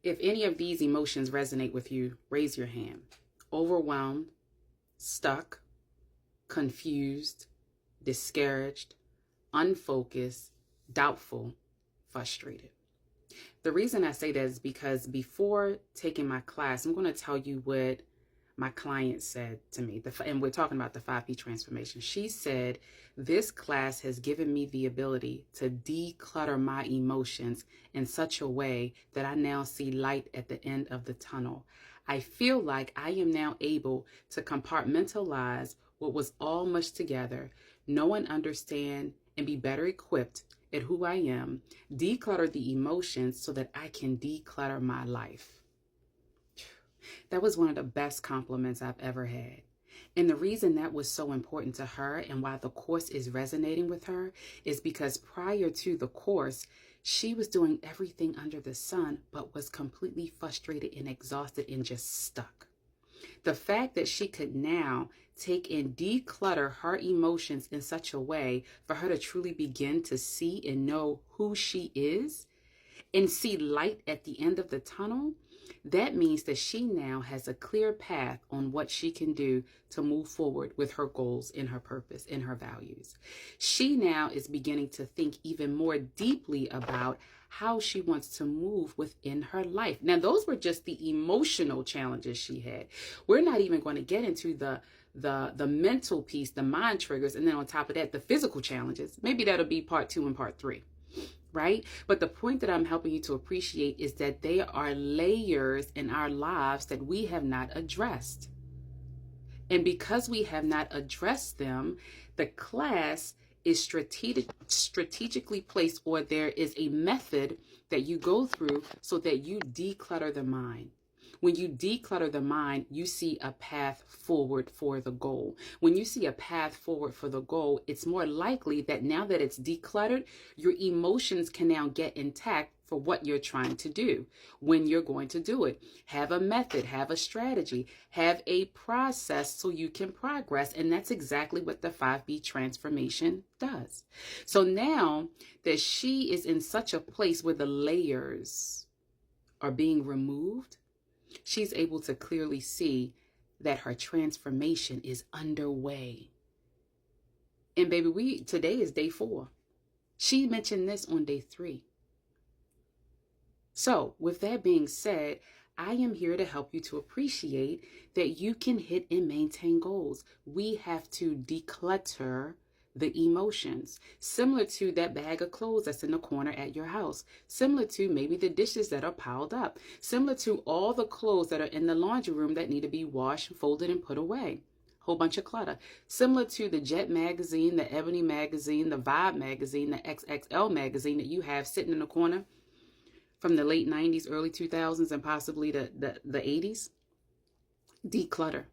If any of these emotions resonate with you, raise your hand. Overwhelmed, stuck, confused, discouraged, unfocused, doubtful, frustrated. The reason I say that is because before taking my class, I'm going to tell you what my client said to me, and we're talking about the 5P transformation. She said, this class has given me the ability to declutter my emotions in such a way that I now see light at the end of the tunnel. I feel like I am now able to compartmentalize what was all mushed together, know and understand, and be better equipped at who I am, declutter the emotions so that I can declutter my life. That was one of the best compliments I've ever had. And the reason that was so important to her and why the course is resonating with her is because prior to the course, she was doing everything under the sun, but was completely frustrated and exhausted and just stuck. The fact that she could now take and declutter her emotions in such a way for her to truly begin to see and know who she is and see light at the end of the tunnel, that means that she now has a clear path on what she can do to move forward with her goals and her purpose and her values. She now is beginning to think even more deeply about how she wants to move within her life. Now, those were just the emotional challenges she had. We're not even going to get into the mental piece, the mind triggers, and then on top of that, the physical challenges. Maybe that'll be part 2 and part 3. Right? But the point that I'm helping you to appreciate is that there are layers in our lives that we have not addressed. And because we have not addressed them, the class is strategically placed, or there is a method that you go through so that you declutter the mind. When you declutter the mind, you see a path forward for the goal. When you see a path forward for the goal, it's more likely that now that it's decluttered, your emotions can now get intact for what you're trying to do, when you're going to do it. Have a method, have a strategy, have a process so you can progress. And that's exactly what the 5B transformation does. So now that she is in such a place where the layers are being removed, she's able to clearly see that her transformation is underway. And baby, today is day 4. She mentioned this on day 3. So with that being said, I am here to help you to appreciate that you can hit and maintain goals. We have to declutter the emotions, similar to that bag of clothes that's in the corner at your house, similar to maybe the dishes that are piled up, similar to all the clothes that are in the laundry room that need to be washed, folded, and put away. Whole bunch of clutter. Similar to the Jet magazine, the Ebony magazine, the Vibe magazine, the XXL magazine that you have sitting in the corner from the late 90s, early 2000s, and possibly the 80s. Declutter.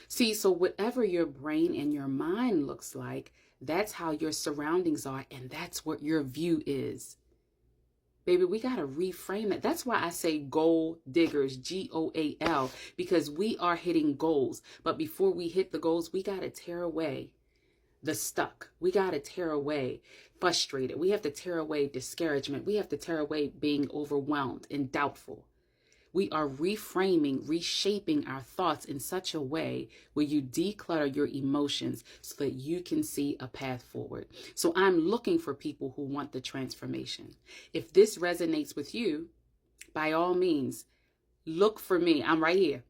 See, so whatever your brain and your mind looks like, that's how your surroundings are, and that's what your view is. Baby, we got to reframe it. That's why I say goal diggers, GOAL, because we are hitting goals. But before we hit the goals, we got to tear away the stuck. We got to tear away frustrated. We have to tear away discouragement. We have to tear away being overwhelmed and doubtful. We are reframing, reshaping our thoughts in such a way where you declutter your emotions so that you can see a path forward. So I'm looking for people who want the transformation. If this resonates with you, by all means, look for me. I'm right here.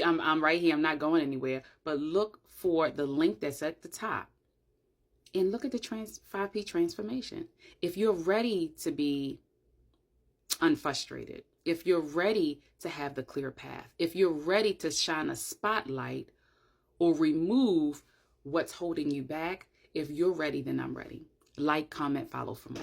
I'm right here. I'm not going anywhere. But look for the link that's at the top and look at the 5P transformation. If you're ready to be unfrustrated, if you're ready to have the clear path, if you're ready to shine a spotlight or remove what's holding you back, if you're ready, then I'm ready. Like, comment, follow for more.